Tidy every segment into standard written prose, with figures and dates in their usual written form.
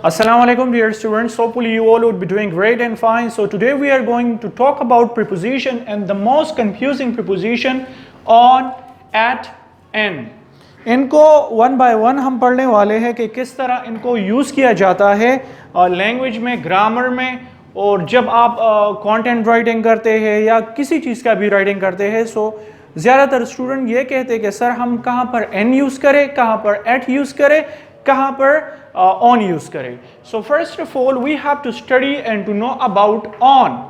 Assalamu alaikum dear students, hopefully you all would be doing great and fine. So today we are going to talk about preposition and the most confusing preposition on, at, in. इनको one by one हम पढ़ने वाले हैं कि किस तरह इनको use किया जाता है लैंग्वेज में, ग्रामर में, और जब आप कंटेंट राइटिंग करते हैं या किसी चीज़ का भी राइटिंग करते हैं। सो ज़्यादातर स्टूडेंट ये कहते हैं कि सर हम कहाँ पर एन यूज़ करें, कहाँ पर एट यूज़ करें, कहाँ पर ऑन यूज़ करें। So first of all we have to study and to know about on.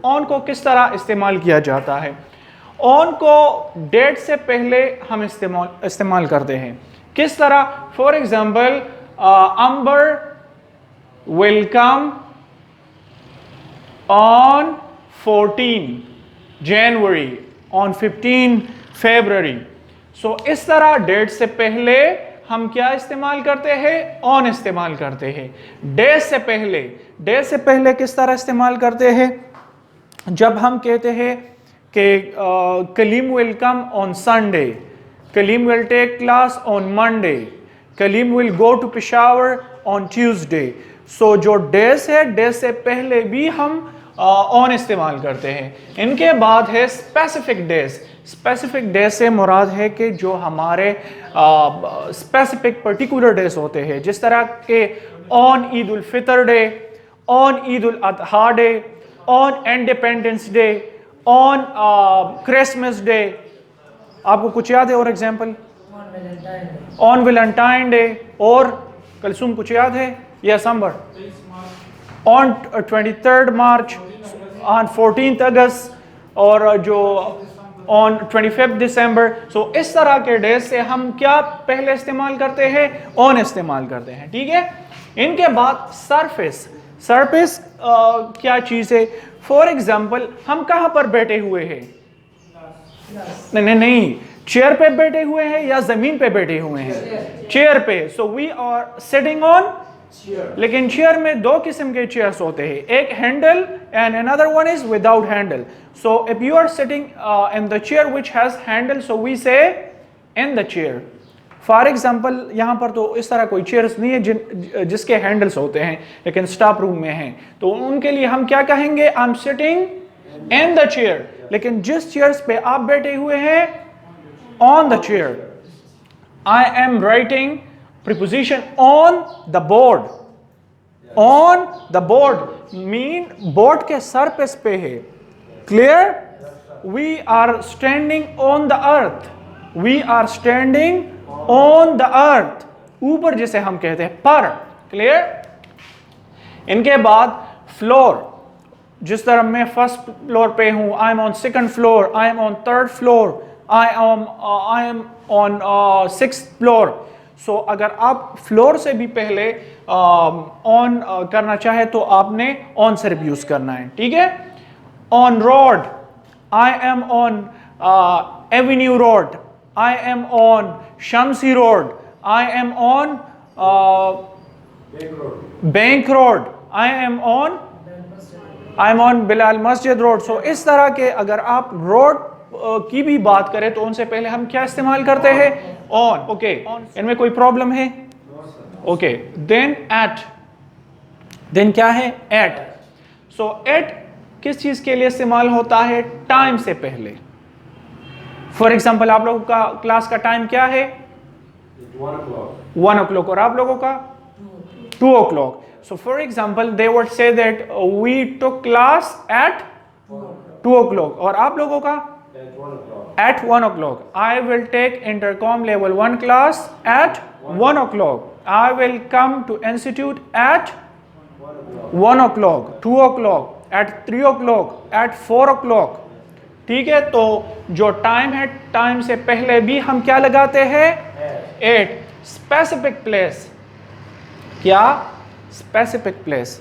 On को किस तरह इस्तेमाल किया जाता है। ऑन को डेट से पहले हम इस्तेमाल करते हैं। किस तरह? For example Ambar will come on 14 January, on 15 February. So इस तरह डेट से पहले हम क्या इस्तेमाल करते हैं? ऑन इस्तेमाल करते हैं। डे से पहले किस तरह इस्तेमाल करते हैं? जब हम कहते हैं कि Kaleem will come on Sunday, Kaleem will take class on Monday, Kaleem will go to Peshawar on Tuesday. So जो डेज है, डे से पहले भी हम ऑन इस्तेमाल करते हैं। इनके बाद है स्पेसिफिक डेज। स्पेसिफिक डेज से मुराद है कि जो हमारे स्पेसिफिक पर्टिकुलर डेज होते हैं, जिस तरह के on Eid ul Fitr day, on Eid ul Azha day, on independence day, on Christmas day. आपको कुछ याद है और एग्जाम्पल? On Valentine day. और कलसुम कुछ याद है? Yes Ambar? On 23 March, on 14 August, और जो ऑन 25 दिसंबर। सो इस तरह के डेज से हम क्या पहले इस्तेमाल करते हैं? ऑन इस्तेमाल करते हैं। ठीक है। इनके बाद सरफेस। सरफेस क्या चीज़ है? फॉर एग्जाम्पल हम कहाँ पर बैठे हुए हैं? नहीं, चेयर पे बैठे हुए हैं या जमीन पे बैठे हुए हैं? चेयर पे। So we are sitting on. लेकिन चेयर में दो किस्म के चेयर्स होते हैं, एक handle and another one is without handle. So if you are sitting in the chair which has handle, so we say in the chair. For example यहाँ पर तो इस तरह कोई चेयर्स नहीं है जिसके हैंडल्स होते हैं, लेकिन स्टाफ रूम में हैं, तो उनके लिए हम क्या कहेंगे? I am sitting in the chair. लेकिन जिस चेयर्स पे आप बैठे हुए हैं, on the chair. I am writing preposition on the board। on the board mean board के सरफेस पे है। clear? we are standing on the earth। we are standing on the earth। ऊपर जिसे हम कहते हैं पर। clear? इनके बाद फ्लोर। जिस तरह मैं फर्स्ट फ्लोर पे हूं, I am on second floor, I am on third floor, I am on sixth floor. So अगर आप फ्लोर से भी पहले ऑन करना चाहे तो आपने ऑन सिर्फ यूज करना है। ठीक है। On road, I am on Avenue road, I am on Shamsi road, I am on bank road, I am on Bilal मस्जिद रोड। सो इस तरह के अगर आप रोड की भी बात करें तो उनसे पहले हम क्या इस्तेमाल करते हैं? ऑन। ओके। इनमें कोई प्रॉब्लम है? ओके। Then eight. देन क्या है? एट। सो एट किस चीज के लिए इस्तेमाल होता है? टाइम से पहले। फॉर एग्जाम्पल आप लोगों का क्लास का टाइम क्या है? 1 o'clock। और आप लोगों का 2 o'clock। So for example they would say that we took class at 2 o'clock। और आप लोगों का at 1 o'clock। I will take intercom level 1 class at 1 o'clock। I will come to institute at 1 o'clock, 2 o'clock, at 3 o'clock, at 4 o'clock। ठीक है। तो जो time है, time से पहले भी हम क्या लगाते हैं? एट। Specific place. क्या? Specific place.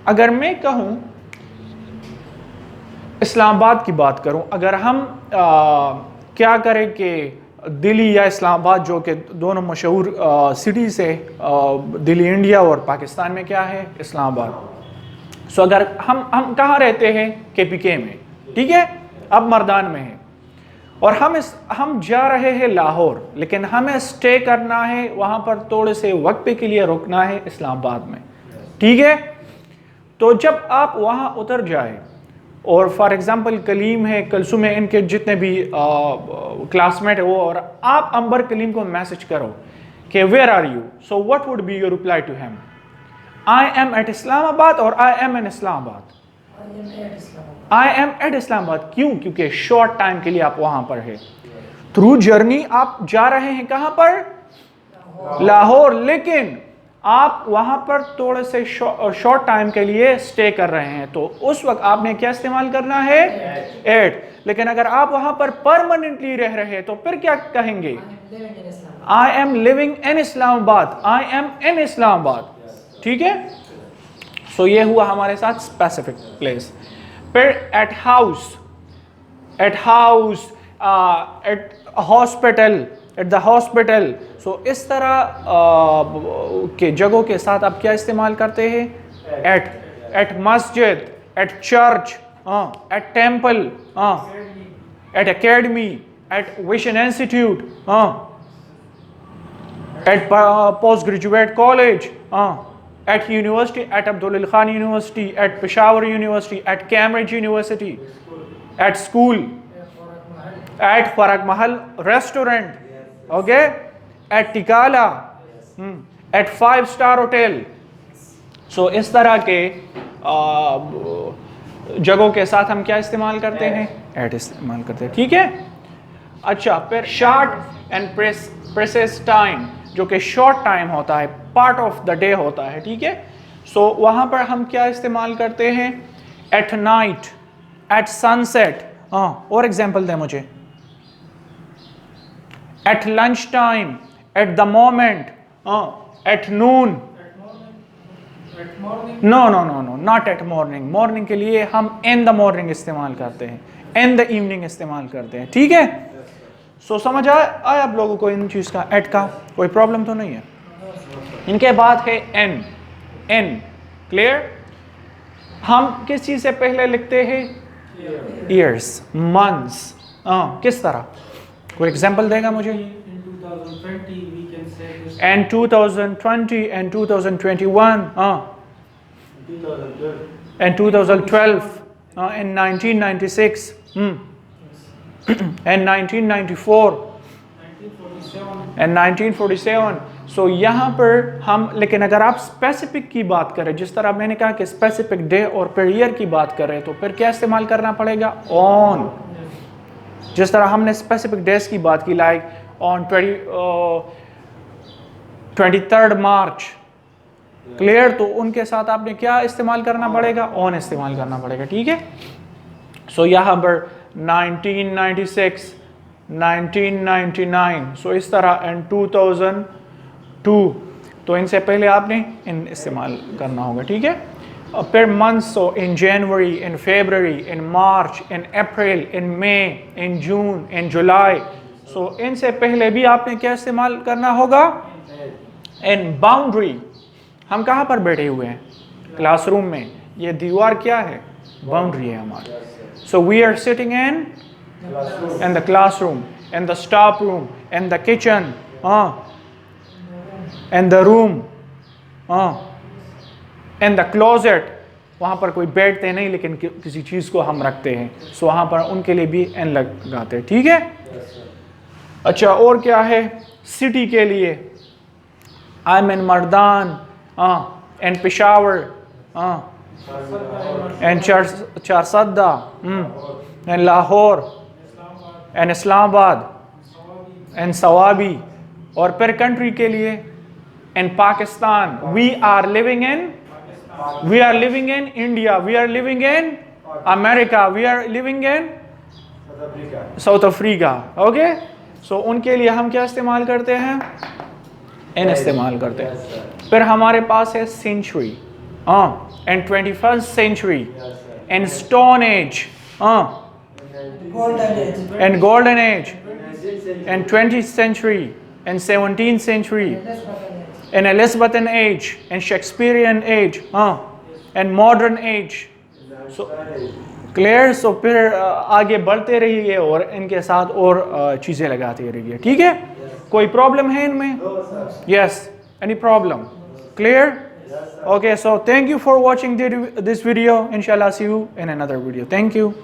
अगर मैं कहूं इस्लामाबाद की बात करूं, अगर हम क्या करें कि दिल्ली या इस्लामाबाद जो कि दोनों मशहूर सिटीज़ है, दिल्ली इंडिया और पाकिस्तान में क्या है? इस्लामाबाद। सो अगर हम कहाँ रहते हैं? KPK में। ठीक है। अब मर्दान में है और हम जा रहे हैं लाहौर, लेकिन हमें स्टे करना है वहाँ पर, थोड़े से वक्त के लिए रुकना है इस्लामाबाद में। ठीक है। तो जब आप वहाँ उतर जाए और फॉर एग्जांपल कलीम है, कलसुम है, इनके जितने भी क्लासमेट है वो, और आप अंबर कलीम को मैसेज करो कि where are you, so what would be your reply to him? I am at Islamabad और I am in Islamabad. I am at Islamabad क्यों? क्योंकि शॉर्ट टाइम के लिए आप वहां पर है। थ्रू जर्नी आप जा रहे हैं कहां पर? लाहौर, लेकिन आप वहां पर थोड़े से शॉर्ट टाइम के लिए स्टे कर रहे हैं, तो उस वक्त आपने क्या इस्तेमाल करना है? एट। लेकिन अगर आप वहां पर परमानेंटली रह रहे हैं तो फिर क्या कहेंगे? I am living in Islamabad, I am in Islamabad. ठीक है। सो ये हुआ हमारे साथ स्पेसिफिक प्लेस। फिर at house, at house, at hospital, at the hospital. So इस तरह के जगहों के साथ आप क्या इस्तेमाल करते हैं? At. At masjid, at church, at temple, at academy, at vision institute, at post graduate college, at university, at Abdul Khan University, at Peshawar University, at Cambridge University, at school, at Farag Mahal restaurant, okay, at Tikala, at 5-star hotel. So इस तरह के जगहों के साथ हम क्या इस्तेमाल करते हैं? एट इस्तेमाल करते हैं। ठीक है। अच्छा, फिर शॉर्ट एंड प्रेसेस टाइम, जो कि शॉर्ट टाइम होता है, पार्ट ऑफ द डे होता है। ठीक है। सो वहां पर हम क्या इस्तेमाल करते हैं? एट नाइट, एट सनसेट, और एग्जांपल दें मुझे। At lunch time, at the moment, at noon. No no no no, not at morning. Morning के लिए हम इन द मॉर्निंग इस्तेमाल करते हैं, इन द इवनिंग इस्तेमाल करते हैं। ठीक है। सो समझ आया आप लोगों को इन चीज़ का, एट का कोई प्रॉब्लम तो नहीं है। इनके बाद है एन। N clear? हम किस चीज़ से पहले लिखते हैं? Years, months. किस तरह? कोई एग्जांपल देगा मुझे? And 2020 and 2021, and 2012, and 1996, and 1994 and 1947। सो यहाँ पर हम, लेकिन अगर आप स्पेसिफिक की बात करें, जिस तरह मैंने कहा कि स्पेसिफिक डे और फिर ईयर की बात करें, तो फिर क्या इस्तेमाल करना पड़ेगा? ऑन। जिस तरह हमने स्पेसिफिक डेज की बात की, like on 23rd March, clear? तो उनके साथ आपने क्या इस्तेमाल करना पड़ेगा? ऑन इस्तेमाल करना पड़ेगा। ठीक है। सो यहाँ पर 1996, 1999, सो इस तरह, एंड 2002, तो इनसे पहले आपने इन इस्तेमाल करना होगा। ठीक है। और फिर मंथ, सो इन जनवरी, इन फरवरी, इन मार्च, इन अप्रैल, इन मई, इन जून, इन जुलाई। सो इनसे पहले भी आपने क्या इस्तेमाल करना होगा? इन बाउंड्री। हम कहाँ पर बैठे हुए हैं? क्लासरूम में। ये दीवार क्या है? बाउंड्री है हमारी। So we are sitting in the classroom, in the staff room, in the kitchen, in the room, in the closet। वहाँ पर कोई बैठते नहीं, लेकिन किसी चीज़ को हम रखते हैं, सो वहाँ पर उनके लिए भी एन लगाते हैं। ठीक है। अच्छा, और क्या है? सिटी के लिए आई am in Mardan, in Peshawar, and Charsadda, and Lahore, and Islamabad, and Sawabi। और फिर कंट्री के लिए in Pakistan, we are living in India, we are living in America, we are living in South Africa। okay? So उनके लिए हम क्या इस्तेमाल करते हैं? इन इस्तेमाल करते हैं। फिर हमारे पास है century, and 21st century, and Stone Age, and Golden Age, and 20th century, and 17th century, and Elizabethan Age, and Shakespearean Age, and Modern Age। So clear? So फिर आगे बढ़ते रहिए और इनके साथ और चीज़ें लगाते रहिए। ठीक है। कोई प्रॉब्लम है इनमें? Yes, any problem? Clear? Okay, so thank you for watching this video. Inshallah, see you in another video. Thank you.